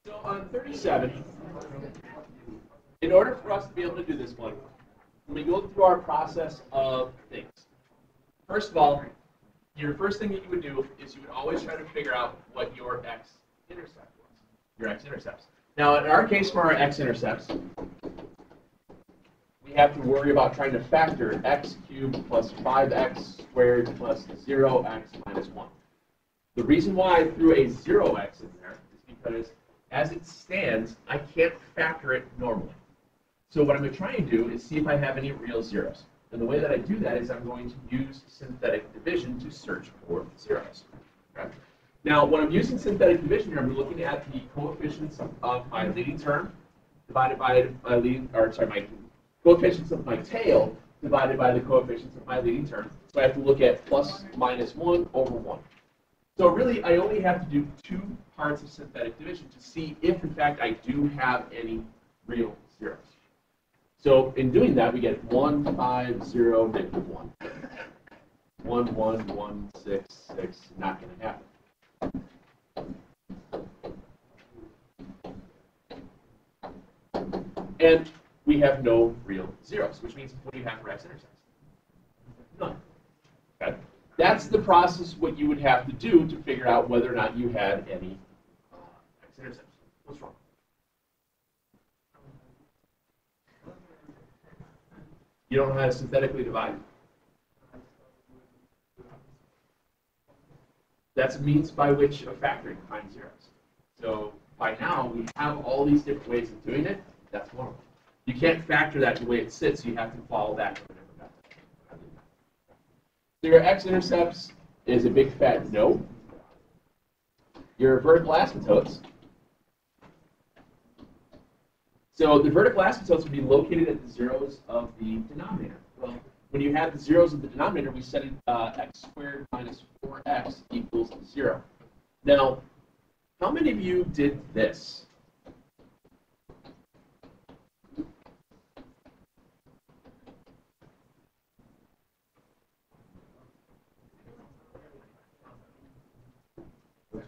So on 37, in order for us to be able to do this one, we go through our process of things. First of all, your first thing that you would do is you would always try to figure out what your x-intercept was, your x-intercepts. Now, in our case, for our x-intercepts, we have to worry about trying to factor x cubed plus 5x squared plus 0x minus 1. The reason why I threw a 0x in there is because, as it stands, I can't factor it normally. So what I'm going to try and do is see if I have any real zeros. And the way that I do that is I'm going to use synthetic division to search for zeros. Okay? Now, when I'm using synthetic division here, I'm looking at the coefficients of my leading term divided by my coefficients of my tail divided by the coefficients of my leading term. So I have to look at plus minus 1 over 1. So really, I only have to do 2 parts of synthetic division to see if, in fact, I do have any real zeros. So in doing that, we get 1, 5, 0, negative 1. 1, 1, 1, 6, 6, not going to happen. And we have no real zeros, which means what do you have for x-intercepts? None. Okay? That's the process what you would have to do to figure out whether or not you had any x-intercepts. What's wrong? You don't know how to synthetically divide? That's a means by which of factoring finds zeros. So by now, we have all these different ways of doing it. That's one of them. You can't factor that the way it sits, so you have to follow that to a different method. So your x-intercepts is a big fat no. Your vertical asymptotes. So the vertical asymptotes would be located at the zeros of the denominator. Well, when you have the zeros of the denominator, we set it x squared minus 4x equals 0. Now, how many of you did this?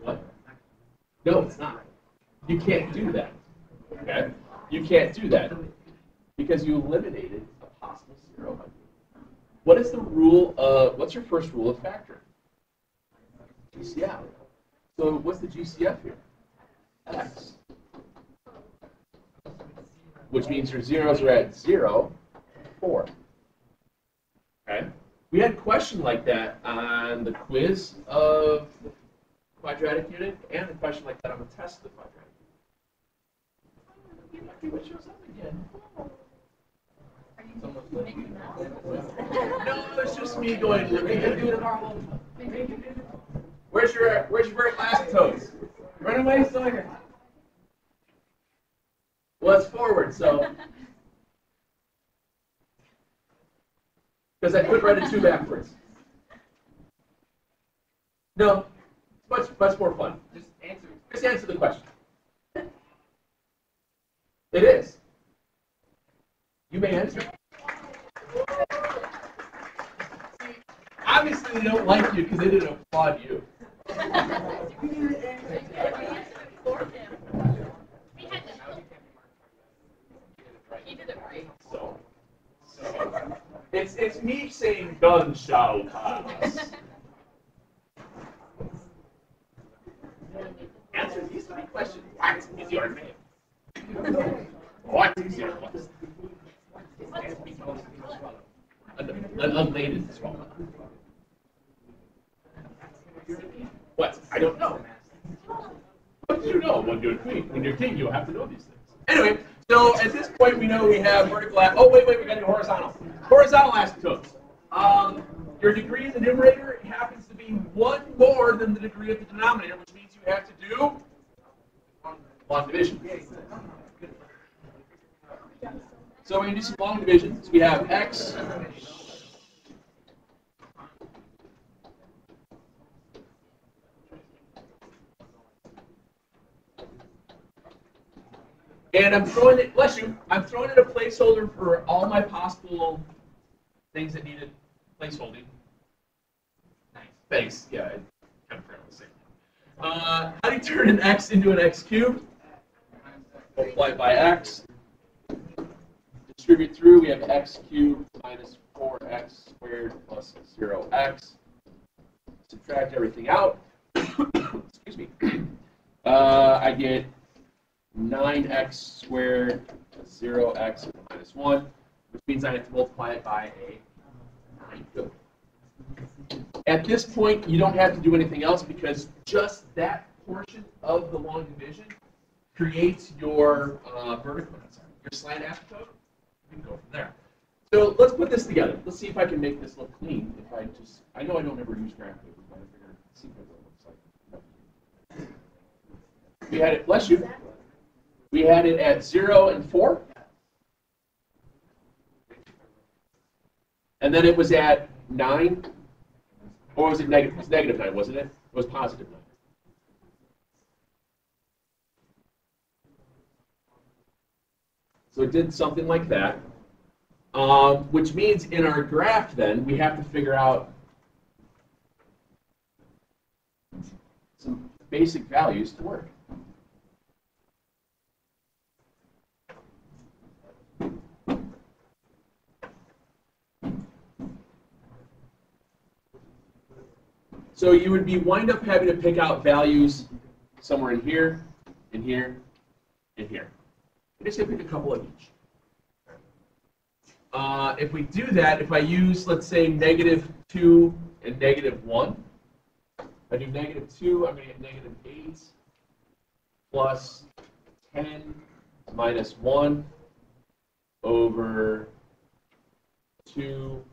What? No, it's not. You can't do that. Okay? You can't do that because you eliminated a possible 0. What is the rule of, what's your first rule of factoring? GCF. So what's the GCF here? X. Which means your zeros are at 0, 4. Okay? We had a question like that on the quiz of the quadratic unit and a question like that on the test of the quadratic unit. What shows up again? No, it's just me going. Where's your vertical asymptotes? Run away, Sawyer. Well, it's forward, so because I could write a 2 backwards. No, it's much more fun. Just answer the question. It is. You may answer. Obviously, they don't like you because they didn't applaud you. He did it right. So it's me saying "Done shall pass." Answer these 3 questions. What is your name? What is your name? An unlated swallow. What? I don't know. What do you know when you're king? When you're king, you have to know these things. Anyway, so at this point, we know we have vertical. Oh, wait, we got to do horizontal. Horizontal asymptotes. Your degree in the numerator happens to be 1 more than the degree of the denominator, which means you have to do long division. So we're going to do some long divisions. We have x. And I'm throwing it, bless you, I'm throwing in a placeholder for all my possible things that needed placeholding. Nice. Thanks. Yeah, I kind of forgot to say. How do you turn an x into an x cubed? multiply it by x. Distribute through, we have x cubed minus 4x squared plus 0x. Subtract everything out. Excuse me. I get 9x squared plus 0x minus 1, which means I have to multiply it by a 9 cube. At this point, you don't have to do anything else because just that portion of the long division creates your vertical, your slant asymptote. We can go from there. So let's put this together. Let's see if I can make this look clean. I know I don't ever use graph paper, but I figured see what it looks like. We had it, bless you. We had it at 0 and 4. And then it was at 9. Or was it negative? It was negative 9, wasn't it? It was positive 9. So it did something like that. Which means in our graph then, we have to figure out some basic values to work. So you would wind up having to pick out values somewhere in here, in here, in here. I'm just going to pick a couple of each. If we do that, if I use, let's say, -2 and -1, if I do -2, I'm going to get -8 plus 10 minus 1 over 2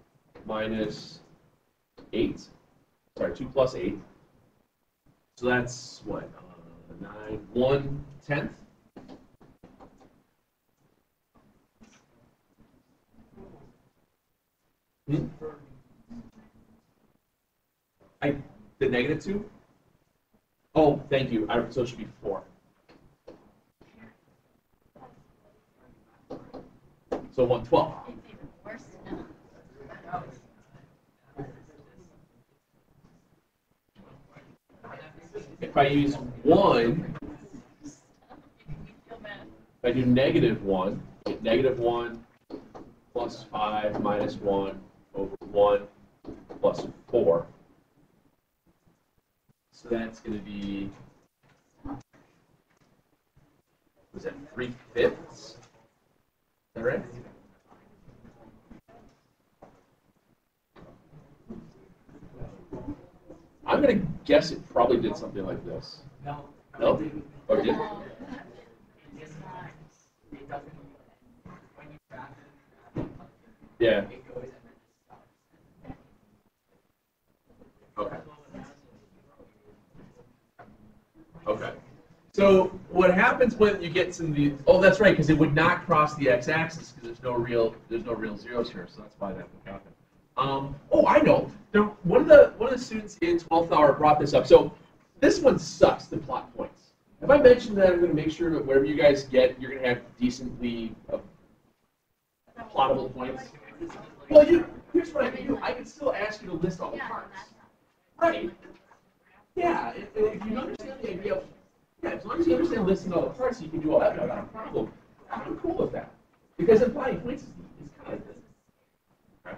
minus 8. Sorry, 2 plus 8. So that's what? 9, 1/10. The -2? Oh, thank you. So it should be 4. So 1/12. If I use 1, if I do -1, I get -1 plus 5 minus 1 over 1 plus 4. So that's going to be, was that 3/5? Is that right? I'm going to guess it probably did something like this. No? Oh, it did? Yeah. Okay. Okay. So what happens when you get some of these? Oh, that's right, because it would not cross the x-axis because there's no real zeros here, so that's why that would happen. Oh, I know. One of the students in 12th hour brought this up. So this one sucks, the plot points. Have I mentioned that I'm going to make sure that whatever you guys get, you're going to have decently plottable points? Well, here's what I can do. I can still ask you to list all the parts. Right. Yeah, if you understand the idea of, as long as you understand listing all the parts, you can do all that without a problem. I'm cool with that. Because implying points is kind of this. Okay.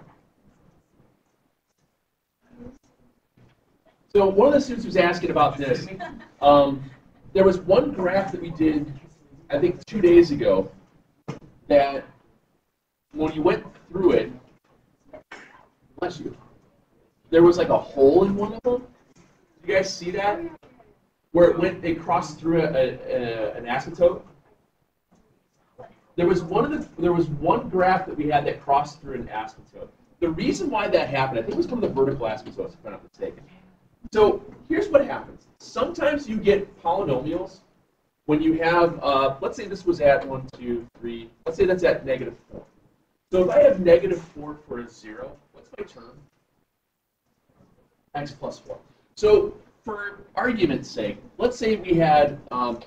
So one of the students was asking about this. There was one graph that we did, I think 2 days ago, that when you went through it, bless you, there was like a hole in one of them. You guys see that? Where it crossed through an asymptote. There was one graph that we had that crossed through an asymptote. The reason why that happened, I think it was one of the vertical asymptotes, if I'm not mistaken. So here's what happens. Sometimes you get polynomials when you have, let's say this was at 1, 2, 3. Let's say that's at -4. So if I have -4 for a 0, what's my term? X plus 4. So for argument's sake, let's say we had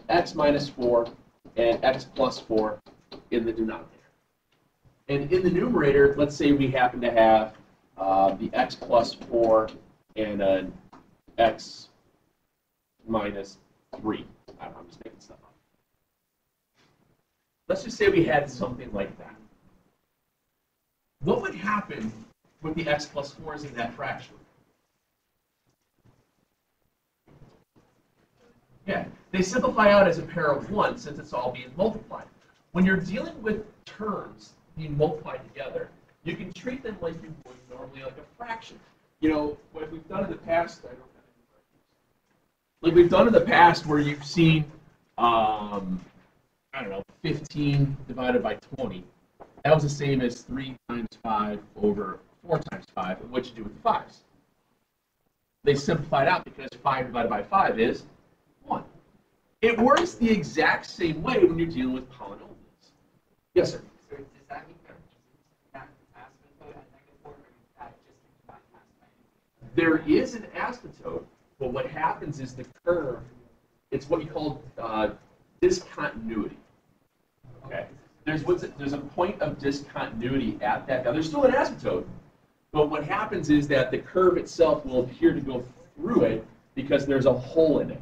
x minus 4 and x plus 4 in the denominator. And in the numerator, let's say we happen to have the x plus 4 and an x minus 3. I don't know, I'm just making stuff let's just say we had something like that. What would happen with the x plus 4s in that fraction? Yeah, they simplify out as a pair of 1 since it's all being multiplied. When you're dealing with terms being multiplied together, you can treat them like you would normally like a fraction. You know, what we've done in the past, like we've done in the past where you've seen, I don't know, 15 divided by 20. That was the same as 3 times 5 over 4 times 5. And what you do with the 5s? They simplified out because 5 divided by 5 is 1. It works the exact same way when you're dealing with polynomials. Yes, sir? So does that mean that asymptote at -4, or is that just bypassed by anything? There is an asymptote, but what happens is the curve, it's what you call discontinuity. Okay? There's a point of discontinuity at that. Now, there's still an asymptote, but what happens is that the curve itself will appear to go through it because there's a hole in it.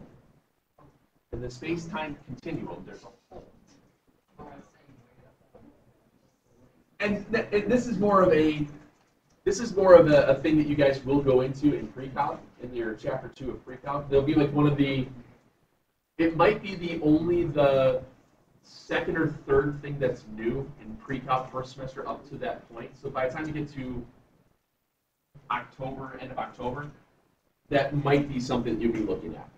In the space-time continuum, there's a hole. And this is more of a thing that you guys will go into in pre-calc, in your chapter 2 of pre-calc. There'll be like one of the, it might be the second or third thing that's new in pre-calc first semester up to that point. So by the time you get to October, end of October, that might be something that you'll be looking at.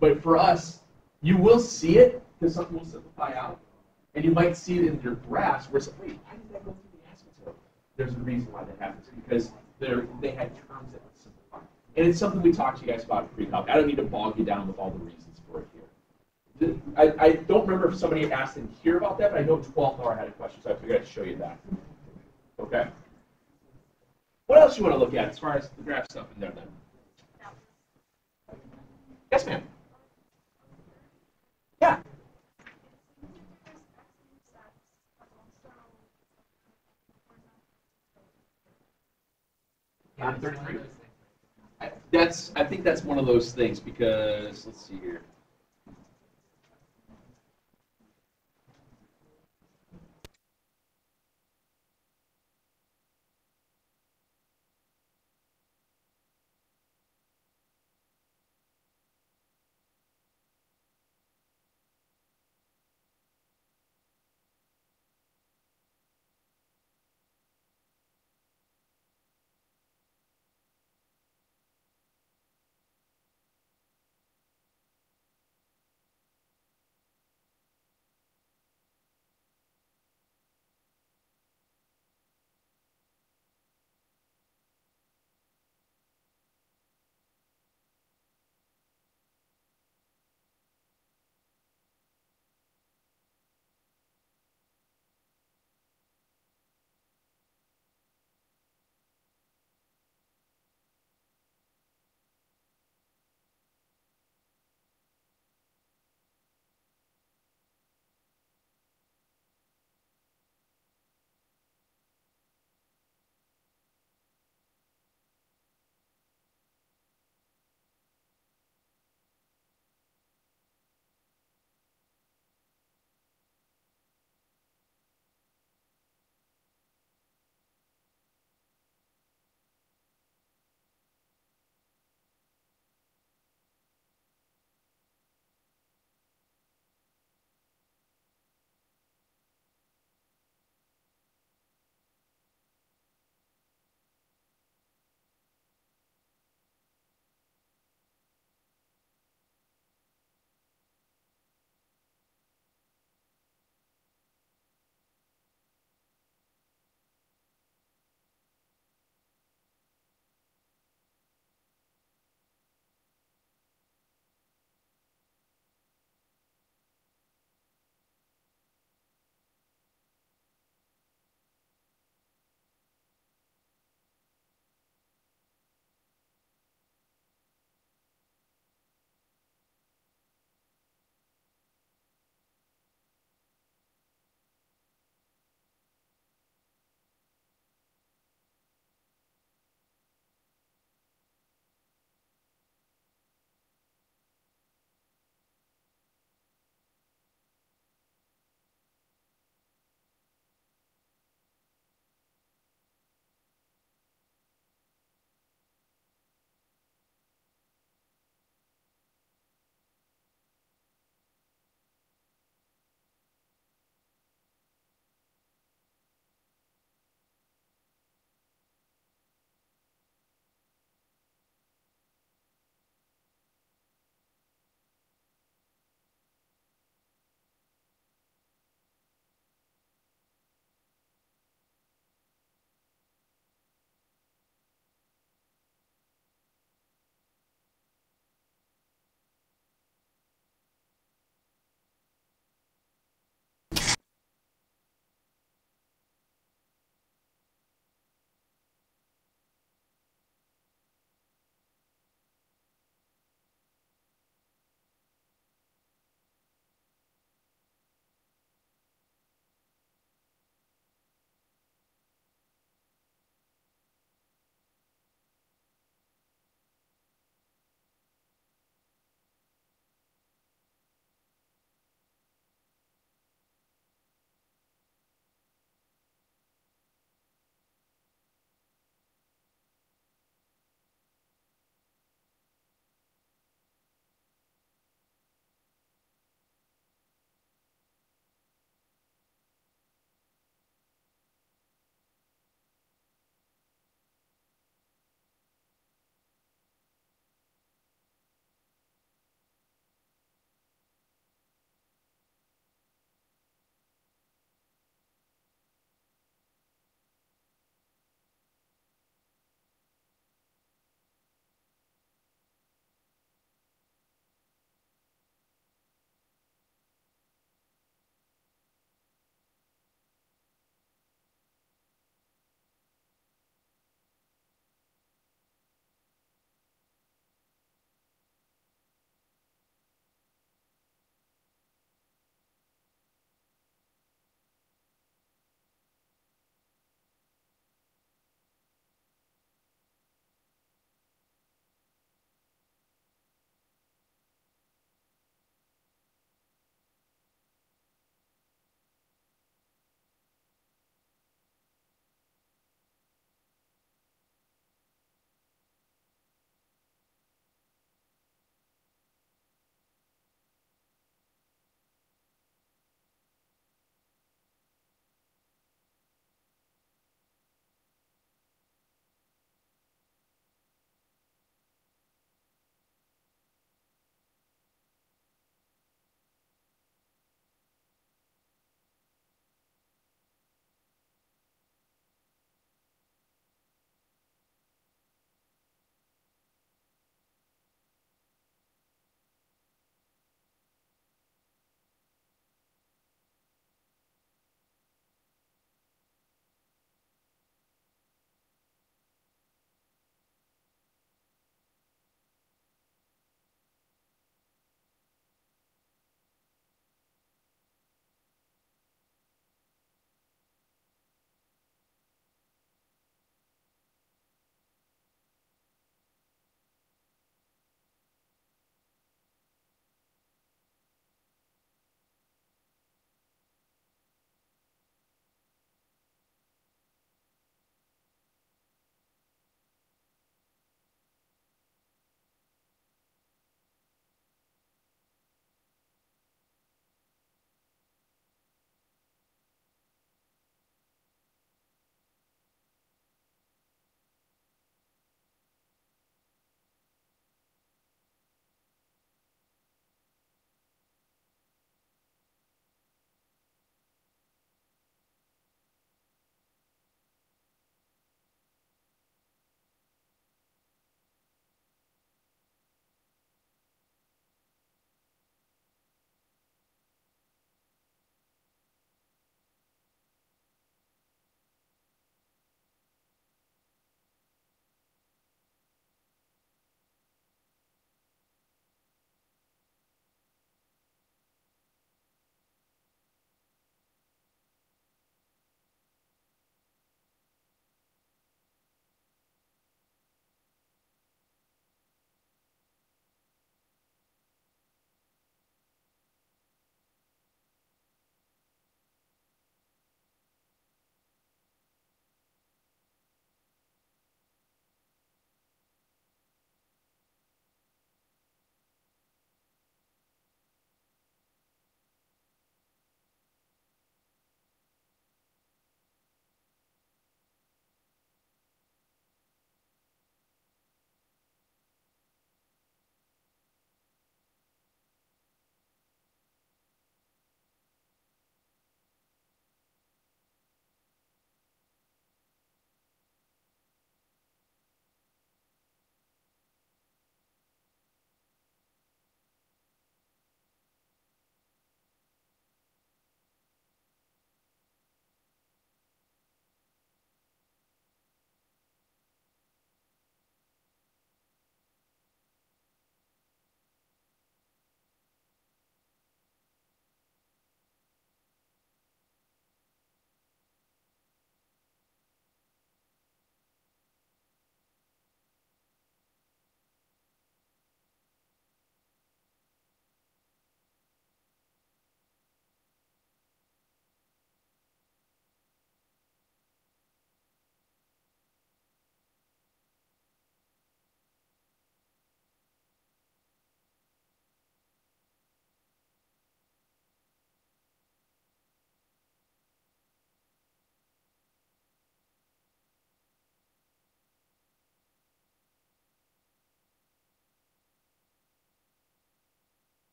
But for us, you will see it because something will simplify out. And you might see it in your graphs where it's like, wait, why did that go through the asymptote? There's a reason why that happens, because they had terms that would simplify. And it's something we talked to you guys about in pre-calc. I don't need to bog you down with all the reasons for it here. I don't remember if somebody asked in here about that, but I know 12th hour had a question, so I figured I'd show you that. Okay? What else you want to look at as far as the graph stuff in there then? Yes, ma'am. Yeah. On 33. I think that's one of those things because let's see here.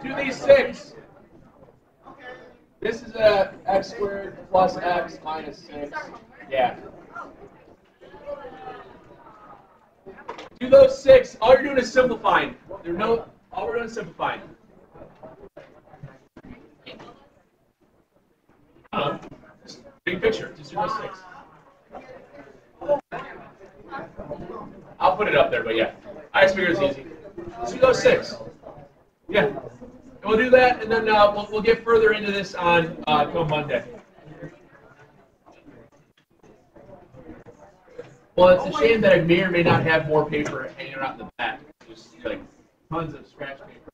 Do these 6. This is a x squared plus x minus 6. Yeah. Do those 6. All you're doing is simplifying. All we're doing is simplifying. Just big picture. Just do those 6. I'll put it up there, but yeah. I just figure it's easy. Just do those 6. Yeah. And we'll do that, and then we'll get further into this on come Monday. Well, it's a shame that I may or may not have more paper hanging around in the back. Just like tons of scratch paper.